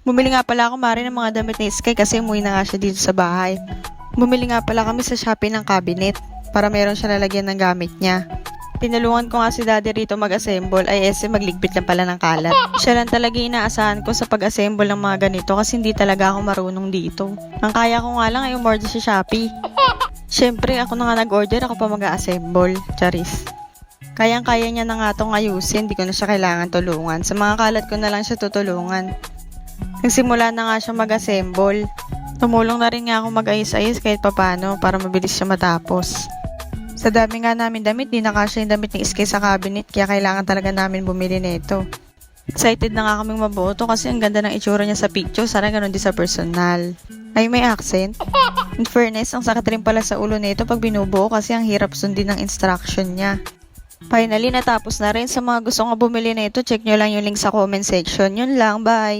Bumili nga pala ako Mari ng mga damit ni Sky kasi umuwi na nga siya dito sa bahay. Bumili nga pala kami sa Shopee ng cabinet para meron siya lalagyan ng gamit niya. Tinulungan ko nga si Daddy rito mag-assemble ay magligpit lang pala ng kalat. Siya lang talaga inaasahan ko sa pag-assemble ng mga ganito kasi hindi talaga ako marunong dito. Ang kaya ko nga lang ay umorder sa Shopee. Siyempre ako na nga nag-order, ako pa mag-assemble. Charis. Kayang-kaya niya na nga itong ayusin, di ko na siya kailangan tulungan. Sa mga kalat ko na lang siya tutulungan. Nagsimula na nga siya mag-assemble. Tumulong na rin nga ako mag-ayos-ayos kahit papano para mabilis siya matapos. Sa dami nga namin damit, di na kasya yung damit ni Sky sa cabinet kaya kailangan talaga namin bumili nito. Excited na nga kaming mabuo kasi ang ganda ng itsura niya sa picture, sana ganun din sa personal. Ay may accent. In fairness, ang sakit rin pala sa ulo nito pag binubuo kasi ang hirap sundin ng instruction niya. Finally, natapos na rin. Sa mga gusto nga bumili nito, check nyo lang yung link sa comment section. Yun lang, bye!